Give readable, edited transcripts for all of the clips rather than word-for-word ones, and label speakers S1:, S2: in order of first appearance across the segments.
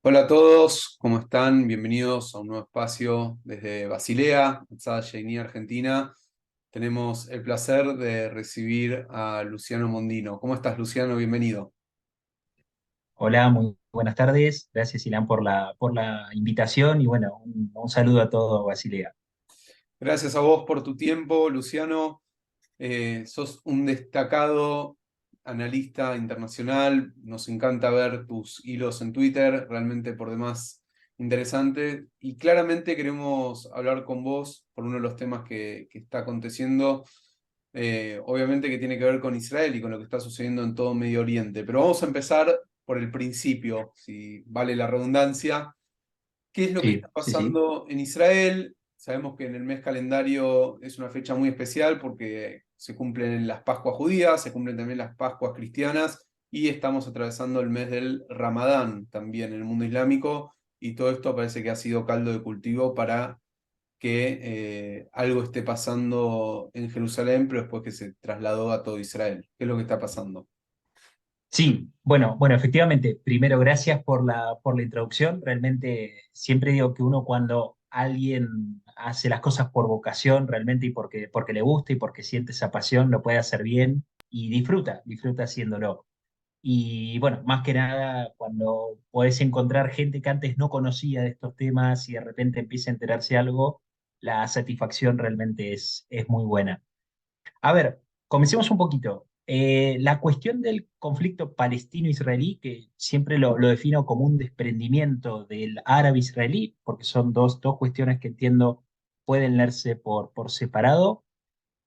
S1: Hola a todos, ¿cómo están? Bienvenidos a un nuevo espacio desde Basilea, Salle, Argentina. Tenemos el placer de recibir a Luciano Mondino. ¿Cómo estás, Luciano? Bienvenido.
S2: Hola, muy buenas tardes. Gracias, Ilan, por la invitación y bueno, un saludo a todo Basilea.
S1: Gracias a vos por tu tiempo, Luciano. Sos un destacado analista internacional. Nos encanta ver tus hilos en Twitter, realmente por demás interesante. Y claramente queremos hablar con vos por uno de los temas que está aconteciendo. Obviamente que tiene que ver con Israel y con lo que está sucediendo en todo Medio Oriente. Pero vamos a empezar por el principio, si vale la redundancia. ¿Qué es lo que está
S2: Sí, sí, sí.
S1: pasando en Israel? Sabemos que en el mes calendario es una fecha muy especial porque se cumplen las Pascuas judías, se cumplen también las Pascuas cristianas y estamos atravesando el mes del Ramadán también en el mundo islámico, y todo esto parece que ha sido caldo de cultivo para que algo esté pasando en Jerusalén, pero después que se trasladó a todo Israel. ¿Qué es lo que está pasando?
S2: Sí, bueno, efectivamente, primero gracias por la introducción. Realmente siempre digo que uno cuando alguien hace las cosas por vocación realmente y porque le gusta y porque siente esa pasión, lo puede hacer bien y disfruta haciéndolo. Y bueno, más que nada, cuando podés encontrar gente que antes no conocía de estos temas y de repente empieza a enterarse algo, la satisfacción realmente es muy buena. A ver, comencemos un poquito. La cuestión del conflicto palestino-israelí, que siempre lo defino como un desprendimiento del árabe-israelí, porque son dos cuestiones que entiendo pueden leerse por separado.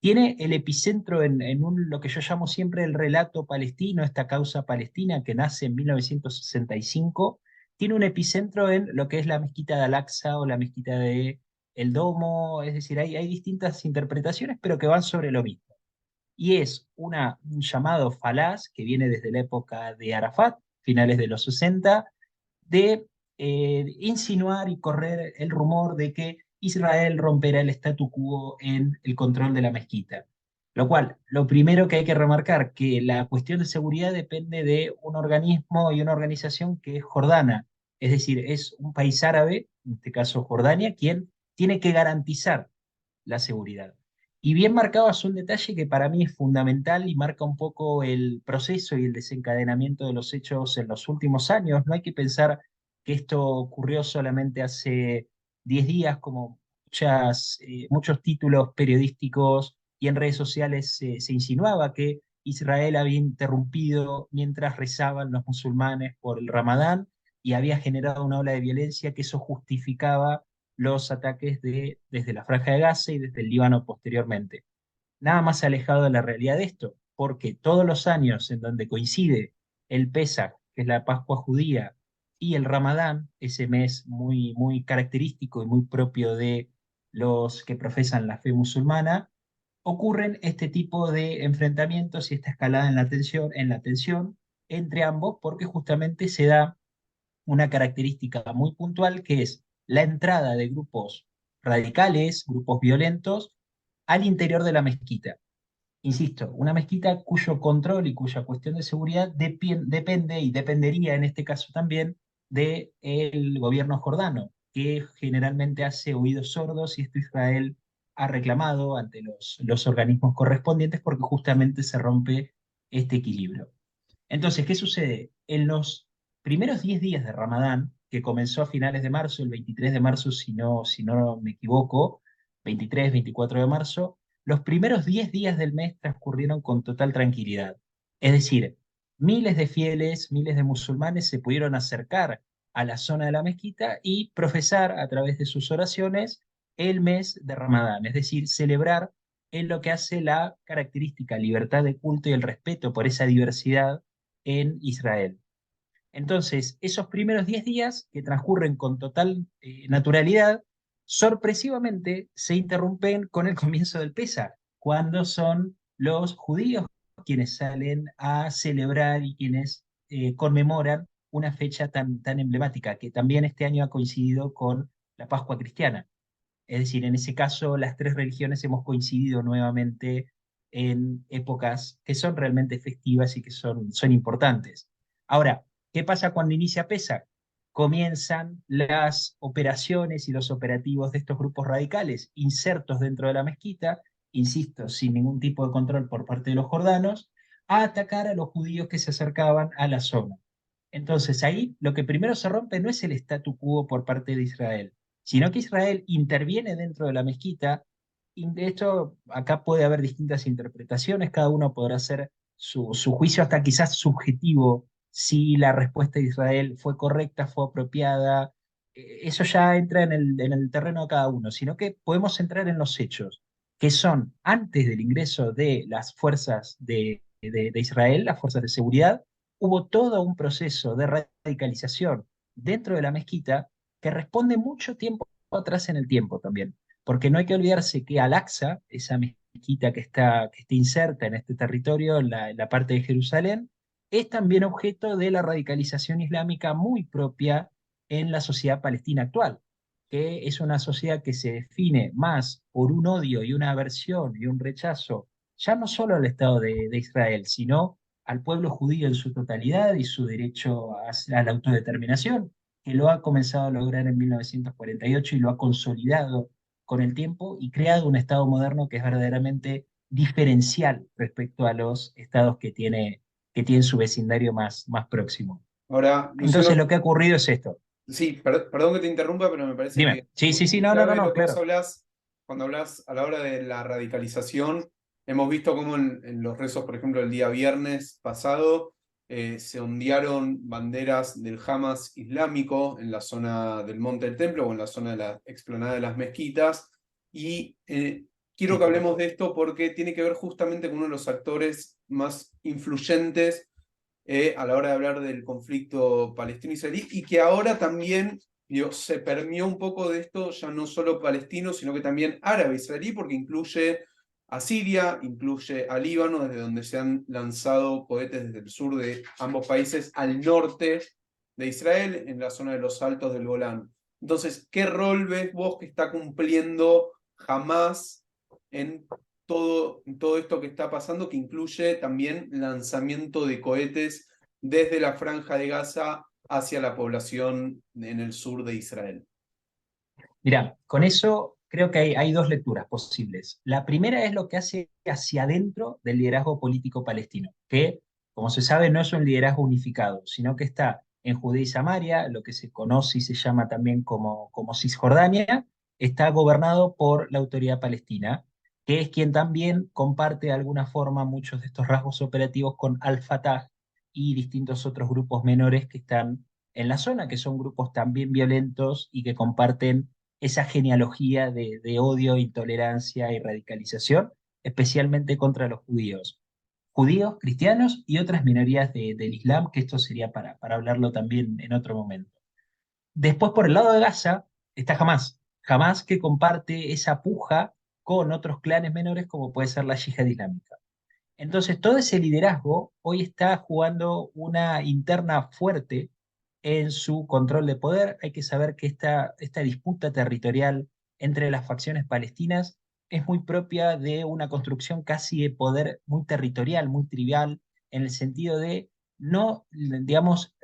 S2: Tiene el epicentro en lo que yo llamo siempre el relato palestino, esta causa palestina que nace en 1965. Tiene un epicentro en lo que es la mezquita de Al-Aqsa o la mezquita de El Domo, es decir, hay distintas interpretaciones, pero que van sobre lo mismo. Y es un llamado falaz que viene desde la época de Arafat, finales de los 60, de insinuar y correr el rumor de que Israel romperá el statu quo en el control de la mezquita. Lo cual, lo primero que hay que remarcar, que la cuestión de seguridad depende de un organismo y una organización que es Jordana, es decir, es un país árabe, en este caso Jordania, quien tiene que garantizar la seguridad. Y bien marcabas un detalle que para mí es fundamental y marca un poco el proceso y el desencadenamiento de los hechos en los últimos años. No hay que pensar que esto ocurrió solamente hace 10 días, como muchos títulos periodísticos y en redes sociales se insinuaba que Israel había interrumpido mientras rezaban los musulmanes por el Ramadán y había generado una ola de violencia que eso justificaba los ataques desde la Franja de Gaza y desde el Líbano posteriormente. Nada más alejado de la realidad de esto, porque todos los años en donde coincide el Pesaj, que es la Pascua judía, y el Ramadán, ese mes muy característico y muy propio de los que profesan la fe musulmana, ocurren este tipo de enfrentamientos y esta escalada en la tensión entre ambos, porque justamente se da una característica muy puntual que es la entrada de grupos radicales, grupos violentos, al interior de la mezquita. Insisto, una mezquita cuyo control y cuya cuestión de seguridad depende y dependería en este caso también del gobierno jordano, que generalmente hace oídos sordos y esto Israel ha reclamado ante los organismos correspondientes porque justamente se rompe este equilibrio. Entonces, ¿qué sucede? En los primeros 10 días de Ramadán, que comenzó a finales de marzo, el 23 de marzo, si no me equivoco, 23, 24 de marzo, los primeros 10 días del mes transcurrieron con total tranquilidad. Es decir, miles de fieles, miles de musulmanes se pudieron acercar a la zona de la mezquita y profesar a través de sus oraciones el mes de Ramadán, es decir, celebrar en lo que hace la característica libertad de culto y el respeto por esa diversidad en Israel. Entonces, esos primeros 10 días que transcurren con total naturalidad, sorpresivamente se interrumpen con el comienzo del Pesaj, cuando son los judíos quienes salen a celebrar y quienes conmemoran una fecha tan emblemática, que también este año ha coincidido con la Pascua cristiana. Es decir, en ese caso, las tres religiones hemos coincidido nuevamente en épocas que son realmente festivas y que son importantes. Ahora, ¿qué pasa cuando inicia Pesach? comienzan las operaciones y los operativos de estos grupos radicales insertos dentro de la mezquita, insisto, sin ningún tipo de control por parte de los jordanos, a atacar a los judíos que se acercaban a la zona. Entonces ahí lo que primero se rompe no es el statu quo por parte de Israel, sino que Israel interviene dentro de la mezquita, y de hecho acá puede haber distintas interpretaciones, cada uno podrá hacer su juicio hasta quizás subjetivo, si la respuesta de Israel fue correcta, fue apropiada. Eso ya entra en el terreno de cada uno, sino que podemos entrar en los hechos, que son antes del ingreso de las fuerzas de Israel, las fuerzas de seguridad. Hubo todo un proceso de radicalización dentro de la mezquita que responde mucho tiempo atrás en el tiempo también, porque no hay que olvidarse que Al-Aqsa, esa mezquita que está inserta en este territorio, en la parte de Jerusalén, es también objeto de la radicalización islámica muy propia en la sociedad palestina actual, que es una sociedad que se define más por un odio y una aversión y un rechazo, ya no solo al Estado de Israel, sino al pueblo judío en su totalidad y su derecho a la autodeterminación, que lo ha comenzado a lograr en 1948 y lo ha consolidado con el tiempo y creado un Estado moderno que es verdaderamente diferencial respecto a los estados que tiene su vecindario más próximo.
S1: Ahora,
S2: Entonces lo
S1: Luciano,
S2: que ha ocurrido es esto.
S1: sí, perdón que te interrumpa, pero me parece
S2: Dime.
S1: que
S2: Sí, sí, sí,
S1: muy
S2: no, no, no,
S1: clave
S2: no,
S1: lo que vos
S2: claro.
S1: hablás cuando hablas a la hora de la radicalización. Hemos visto cómo en los rezos, por ejemplo, el día viernes pasado, se ondearon banderas del Hamas islámico en la zona del Monte del Templo o en la zona de la explanada de las mezquitas. Y quiero que hablemos de esto porque tiene que ver justamente con uno de los actores más influyentes a la hora de hablar del conflicto palestino-israelí y que ahora también se permeó un poco de esto, ya no solo palestino, sino que también árabe-israelí, porque incluye a Siria, incluye a Líbano, desde donde se han lanzado cohetes desde el sur de ambos países al norte de Israel, en la zona de los Altos del Golán. Entonces, ¿qué rol ves vos que está cumpliendo Hamás en todo esto que está pasando, que incluye también lanzamiento de cohetes desde la franja de Gaza hacia la población en el sur de Israel?
S2: Mira, con eso creo que hay dos lecturas posibles. La primera es lo que hace hacia adentro del liderazgo político palestino, que, como se sabe, no es un liderazgo unificado, sino que está en Judea y Samaria, lo que se conoce y se llama también como Cisjordania, está gobernado por la autoridad palestina, que es quien también comparte de alguna forma muchos de estos rasgos operativos con Al-Fatah y distintos otros grupos menores que están en la zona, que son grupos también violentos y que comparten esa genealogía de odio, intolerancia y radicalización, especialmente contra los judíos, cristianos y otras minorías del Islam, que esto sería para hablarlo también en otro momento. Después, por el lado de Gaza, está Hamas. Hamas que comparte esa puja con otros clanes menores, como puede ser la yihad islámica. Entonces, todo ese liderazgo hoy está jugando una interna fuerte en su control de poder. Hay que saber que esta disputa territorial entre las facciones palestinas es muy propia de una construcción casi de poder muy territorial, muy trivial, en el sentido de no, digamos,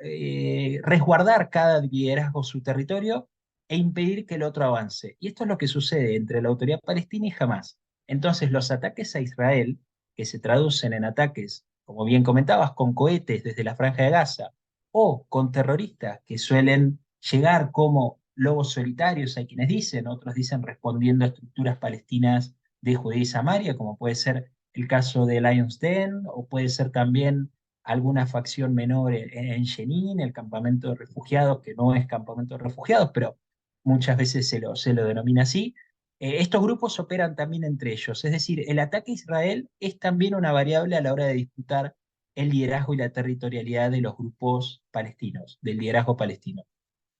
S2: resguardar cada liderazgo su territorio e impedir que el otro avance. Y esto es lo que sucede entre la autoridad palestina y Hamas. Entonces, los ataques a Israel, que se traducen en ataques, como bien comentabas, con cohetes desde la Franja de Gaza, o con terroristas que suelen llegar como lobos solitarios, hay quienes dicen, otros dicen respondiendo a estructuras palestinas de Judea y Samaria, como puede ser el caso de Lions Den, o puede ser también alguna facción menor en Jenin, el campamento de refugiados, que no es campamento de refugiados, pero muchas veces se lo denomina así. Estos grupos operan también entre ellos, es decir, el ataque a Israel es también una variable a la hora de disputar el liderazgo y la territorialidad de los grupos palestinos, del liderazgo palestino.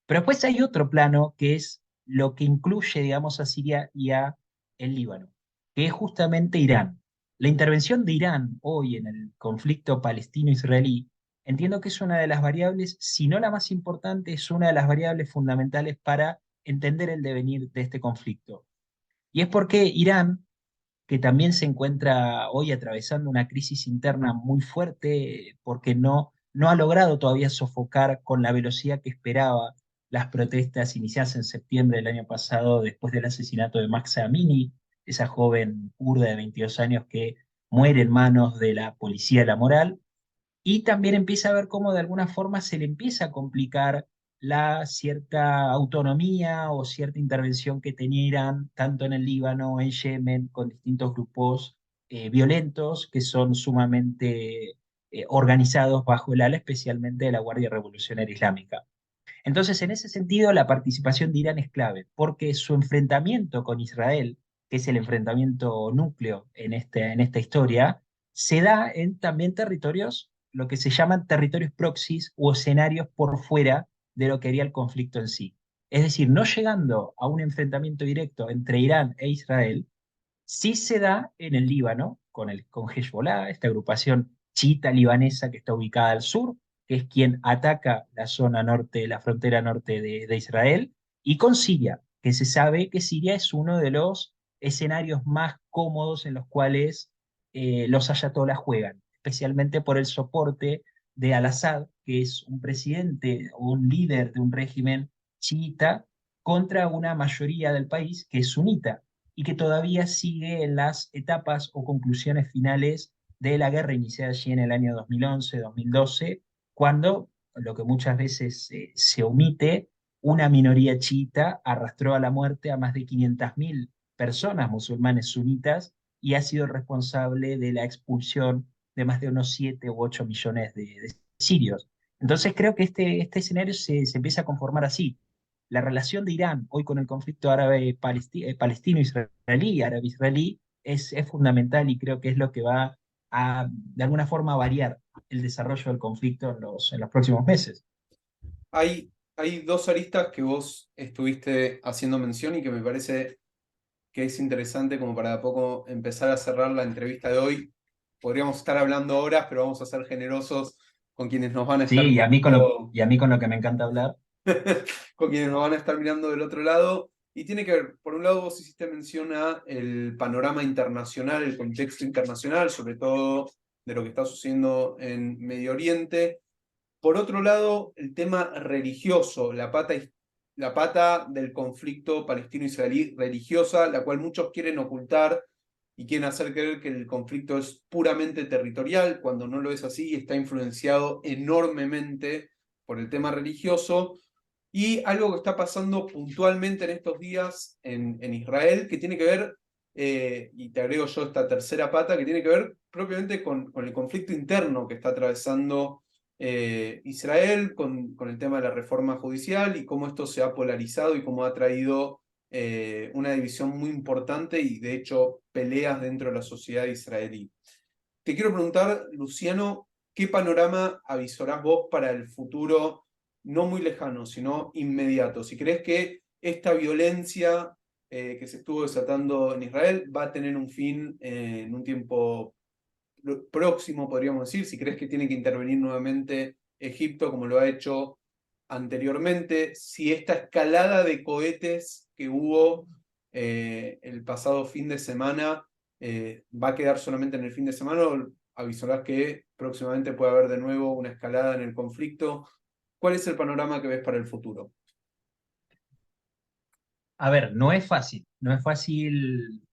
S2: Pero después hay otro plano que es lo que incluye, digamos, a Siria y a el Líbano, que es justamente Irán. La intervención de Irán hoy en el conflicto palestino-israelí, entiendo que es una de las variables, si no la más importante, es una de las variables fundamentales para entender el devenir de este conflicto. Y es porque Irán, que también se encuentra hoy atravesando una crisis interna muy fuerte porque no ha logrado todavía sofocar con la velocidad que esperaba las protestas iniciadas en septiembre del año pasado después del asesinato de Mahsa Amini, esa joven kurda de 22 años que muere en manos de la policía de la moral, y también empieza a ver cómo de alguna forma se le empieza a complicar la cierta autonomía o cierta intervención que tenía Irán, tanto en el Líbano, en Yemen, con distintos grupos violentos que son sumamente organizados bajo el ala especialmente de la Guardia Revolucionaria Islámica. Entonces, en ese sentido, la participación de Irán es clave, porque su enfrentamiento con Israel, que es el enfrentamiento núcleo en esta historia, se da en también territorios, lo que se llaman territorios proxies o escenarios por fuera de lo que haría el conflicto en sí. Es decir, no llegando a un enfrentamiento directo entre Irán e Israel, sí se da en el Líbano, con Hezbollah, esta agrupación chiita libanesa que está ubicada al sur, que es quien ataca la zona norte, la frontera norte de Israel, y con Siria, que se sabe que Siria es uno de los escenarios más cómodos en los cuales los ayatolás juegan, especialmente por el soporte de Al-Assad, que es un presidente o un líder de un régimen chiita contra una mayoría del país que es sunita y que todavía sigue en las etapas o conclusiones finales de la guerra iniciada allí en el año 2011-2012, cuando, lo que muchas veces se omite, una minoría chiita arrastró a la muerte a más de 500.000 personas musulmanes sunitas y ha sido responsable de la expulsión de más de unos 7 u 8 millones de sirios. Entonces creo que este escenario se empieza a conformar así. La relación de Irán hoy con el conflicto palestino-israelí, árabe-israelí, es fundamental y creo que es lo que va a, de alguna forma, variar el desarrollo del conflicto en los próximos meses.
S1: Hay dos aristas que vos estuviste haciendo mención y que me parece que es interesante como para de a poco empezar a cerrar la entrevista de hoy. Podríamos estar hablando horas, pero vamos a ser generosos con quienes nos van a estar
S2: Sí,
S1: mirando,
S2: y a mí con lo que me encanta hablar.
S1: con quienes nos van a estar mirando del otro lado. Y tiene que ver, por un lado, vos hiciste mención a el panorama internacional, el contexto internacional, sobre todo de lo que está sucediendo en Medio Oriente. Por otro lado, el tema religioso, la pata del conflicto palestino-israelí religiosa, la cual muchos quieren ocultar y quieren hacer creer que el conflicto es puramente territorial, cuando no lo es así, está influenciado enormemente por el tema religioso. Y algo que está pasando puntualmente en estos días en Israel, que tiene que ver, y te agrego yo esta tercera pata, que tiene que ver propiamente con el conflicto interno que está atravesando Israel, con el tema de la reforma judicial y cómo esto se ha polarizado y cómo ha traído una división muy importante y de hecho peleas dentro de la sociedad israelí. Te quiero preguntar, Luciano, ¿qué panorama avisorás vos para el futuro no muy lejano, sino inmediato? Si crees que esta violencia que se estuvo desatando en Israel va a tener un fin en un tiempo próximo, podríamos decir, si crees que tiene que intervenir nuevamente Egipto como lo ha hecho anteriormente, si esta escalada de cohetes que hubo el pasado fin de semana va a quedar solamente en el fin de semana o avisarás que próximamente puede haber de nuevo una escalada en el conflicto. ¿Cuál es el panorama que ves para el futuro?
S2: A ver, no es fácil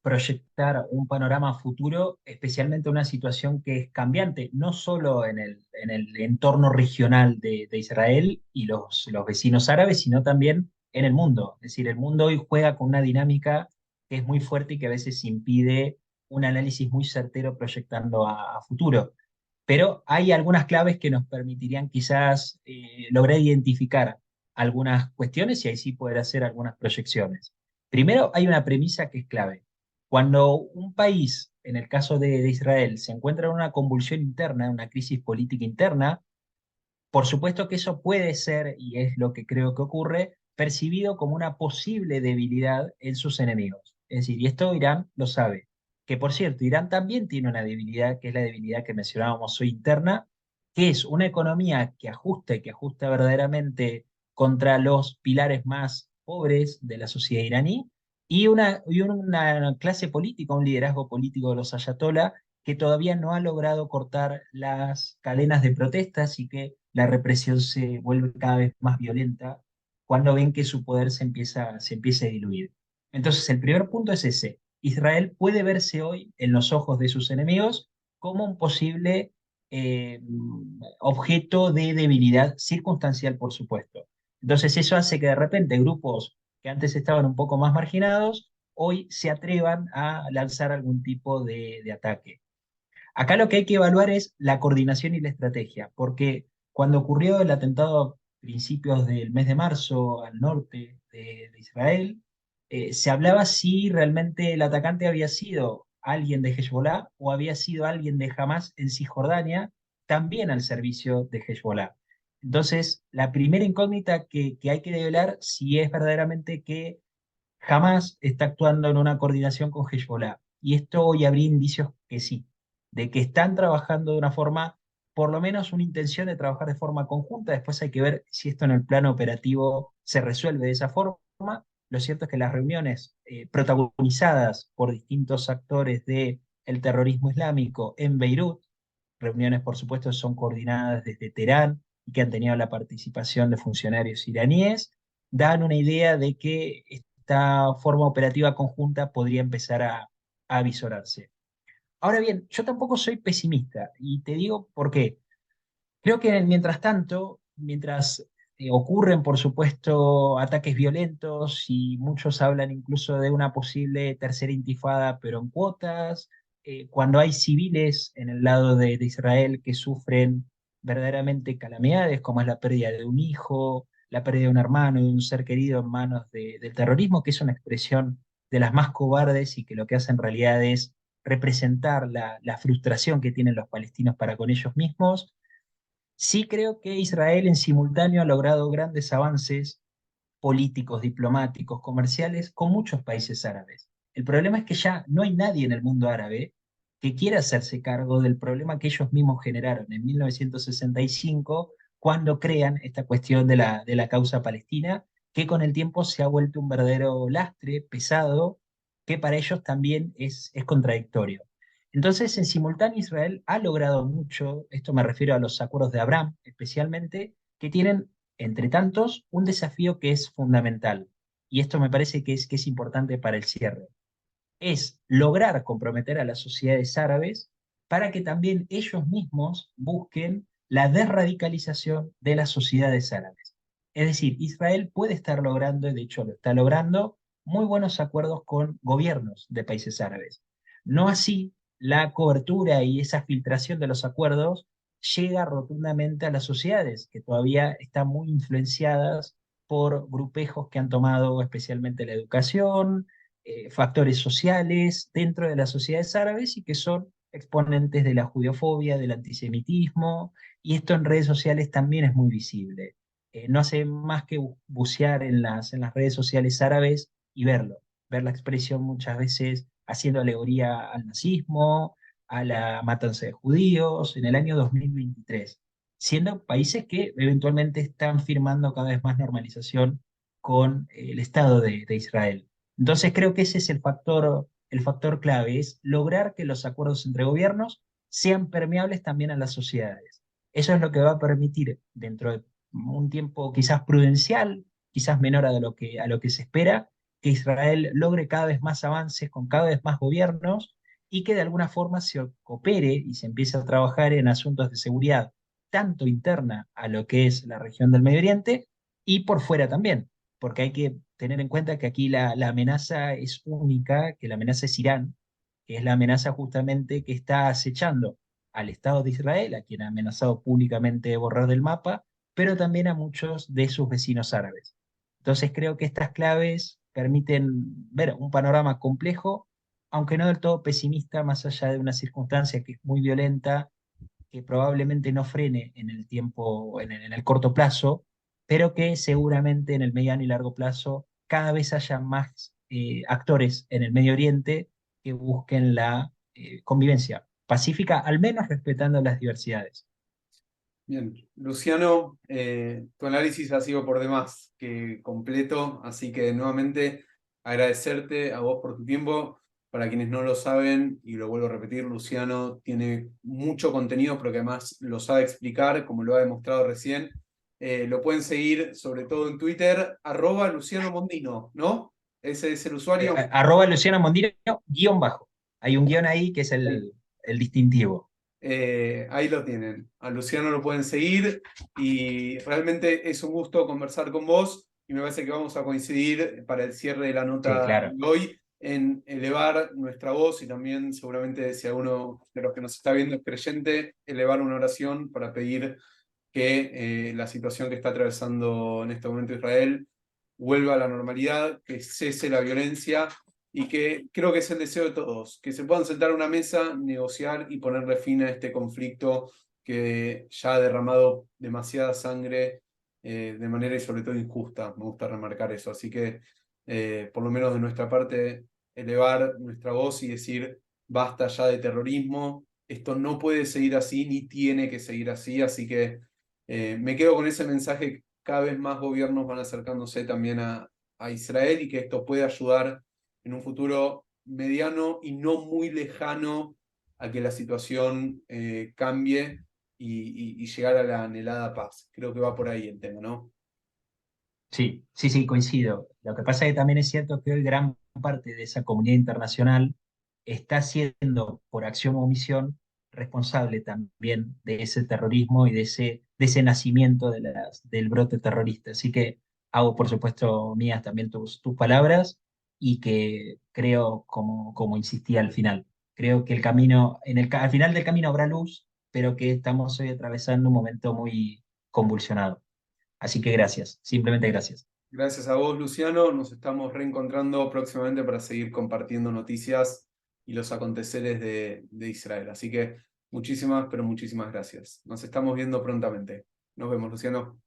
S2: proyectar un panorama futuro, especialmente una situación que es cambiante, no solo en el entorno regional de Israel y los vecinos árabes, sino también en el mundo. Es decir, el mundo hoy juega con una dinámica que es muy fuerte y que a veces impide un análisis muy certero proyectando a futuro. Pero hay algunas claves que nos permitirían quizás lograr identificar algunas cuestiones y ahí sí poder hacer algunas proyecciones. Primero, hay una premisa que es clave. Cuando un país, en el caso de Israel, se encuentra en una convulsión interna, en una crisis política interna, por supuesto que eso puede ser, y es lo que creo que ocurre, percibido como una posible debilidad en sus enemigos. Es decir, y esto Irán lo sabe. Que por cierto, Irán también tiene una debilidad, que es la debilidad que mencionábamos hoy interna, que es una economía que ajusta y que ajusta verdaderamente contra los pilares más pobres de la sociedad iraní, y una clase política, un liderazgo político de los ayatolá que todavía no ha logrado cortar las cadenas de protestas y que la represión se vuelve cada vez más violenta cuando ven que su poder se empieza a diluir. Entonces, el primer punto es ese. Israel puede verse hoy en los ojos de sus enemigos como un posible objeto de debilidad circunstancial, por supuesto. Entonces, eso hace que de repente grupos que antes estaban un poco más marginados, hoy se atrevan a lanzar algún tipo de ataque. Acá lo que hay que evaluar es la coordinación y la estrategia, porque cuando ocurrió el atentado a principios del mes de marzo al norte de Israel, se hablaba si realmente el atacante había sido alguien de Hezbollah o había sido alguien de Hamas en Cisjordania, también al servicio de Hezbollah. Entonces, la primera incógnita que hay que develar si es verdaderamente que Hamas está actuando en una coordinación con Hezbollah. Y esto hoy habría indicios que sí, de que están trabajando de una forma, por lo menos una intención de trabajar de forma conjunta. Después hay que ver si esto en el plano operativo se resuelve de esa forma. Lo cierto es que las reuniones protagonizadas por distintos actores del terrorismo islámico en Beirut, reuniones por supuesto son coordinadas desde Teherán y que han tenido la participación de funcionarios iraníes, dan una idea de que esta forma operativa conjunta podría empezar a avisorarse. Ahora bien, yo tampoco soy pesimista y te digo por qué. Creo que mientras tanto, mientras ocurren, por supuesto, ataques violentos y muchos hablan incluso de una posible tercera intifada, pero en cuotas, cuando hay civiles en el lado de Israel que sufren verdaderamente calamidades, como es la pérdida de un hijo, la pérdida de un hermano, de un ser querido en manos del terrorismo, que es una expresión de las más cobardes y que lo que hace en realidad es representar la frustración que tienen los palestinos para con ellos mismos. Sí creo que Israel en simultáneo ha logrado grandes avances políticos, diplomáticos, comerciales con muchos países árabes. El problema es que ya no hay nadie en el mundo árabe que quiera hacerse cargo del problema que ellos mismos generaron en 1965 cuando crean esta cuestión de la causa palestina, que con el tiempo se ha vuelto un verdadero lastre pesado, que para ellos también es contradictorio. Entonces, en simultáneo, Israel ha logrado mucho, esto me refiero a los acuerdos de Abraham especialmente, que tienen, entre tantos, un desafío que es fundamental. Y esto me parece que es importante para el cierre. Es lograr comprometer a las sociedades árabes para que también ellos mismos busquen la desradicalización de las sociedades árabes. Es decir, Israel puede estar logrando, y de hecho lo está logrando, muy buenos acuerdos con gobiernos de países árabes. No así la cobertura y esa filtración de los acuerdos llega rotundamente a las sociedades, que todavía están muy influenciadas por grupejos que han tomado especialmente la educación, factores sociales dentro de las sociedades árabes y que son exponentes de la judeofobia, del antisemitismo, y esto en redes sociales también es muy visible. No hace más que bucear en las redes sociales árabes y verlo, ver la expresión muchas veces haciendo alegoría al nazismo, a la matanza de judíos en el año 2023, siendo países que eventualmente están firmando cada vez más normalización con el Estado de Israel. Entonces creo que ese es el factor clave, es lograr que los acuerdos entre gobiernos sean permeables también a las sociedades. Eso es lo que va a permitir, dentro de un tiempo quizás prudencial, quizás menor a lo que se espera, que Israel logre cada vez más avances con cada vez más gobiernos y que de alguna forma se coopere y se empiece a trabajar en asuntos de seguridad, tanto interna a lo que es la región del Medio Oriente y por fuera también, porque hay que tener en cuenta que aquí la amenaza es única, que la amenaza es Irán, que es la amenaza justamente que está acechando al Estado de Israel, a quien ha amenazado públicamente de borrar del mapa, pero también a muchos de sus vecinos árabes. Entonces creo que estas claves permiten ver un panorama complejo, aunque no del todo pesimista, más allá de una circunstancia que es muy violenta, que probablemente no frene en el tiempo, en el corto plazo, pero que seguramente en el mediano y largo plazo cada vez haya más actores en el Medio Oriente que busquen la convivencia pacífica, al menos respetando las diversidades.
S1: Bien, Luciano, tu análisis ha sido por demás que completo, así que nuevamente agradecerte a vos por tu tiempo. Para quienes no lo saben, y lo vuelvo a repetir, Luciano tiene mucho contenido, pero que además lo sabe explicar, como lo ha demostrado recién, Lo pueden seguir sobre todo en Twitter, @Luciano Mondino, ¿no? Ese es el usuario.
S2: Luciano Mondino, guión bajo. Hay un guión ahí que es el distintivo.
S1: Ahí lo tienen. A Luciano lo pueden seguir y realmente es un gusto conversar con vos y me parece que vamos a coincidir para el cierre de la
S2: Sí,
S1: nota
S2: claro.
S1: de hoy en elevar nuestra voz y también seguramente si alguno de los que nos está viendo es creyente, elevar una oración para pedir que la situación que está atravesando en este momento Israel vuelva a la normalidad, que cese la violencia y que creo que es el deseo de todos, que se puedan sentar a una mesa, negociar y ponerle fin a este conflicto que ya ha derramado demasiada sangre de manera y sobre todo injusta. Me gusta remarcar eso. Así que, por lo menos de nuestra parte, elevar nuestra voz y decir, basta ya de terrorismo, esto no puede seguir así ni tiene que seguir así, así que me quedo con ese mensaje, cada vez más gobiernos van acercándose también a Israel y que esto puede ayudar en un futuro mediano y no muy lejano a que la situación cambie y llegar a la anhelada paz. Creo que va por ahí el tema, ¿no?
S2: Sí, sí, sí, coincido. Lo que pasa es que también es cierto que hoy gran parte de esa comunidad internacional está siendo, por acción o omisión, responsable también de ese terrorismo y de ese nacimiento del brote terrorista. Así que hago, por supuesto, mías también tus palabras y que creo, como insistí al final, creo que el camino, al final del camino habrá luz, pero que estamos hoy atravesando un momento muy convulsionado. Así que gracias, simplemente gracias.
S1: Gracias a vos, Luciano. Nos estamos reencontrando próximamente para seguir compartiendo noticias y los aconteceres de Israel. Así que muchísimas, pero muchísimas gracias. Nos estamos viendo prontamente. Nos vemos, Luciano.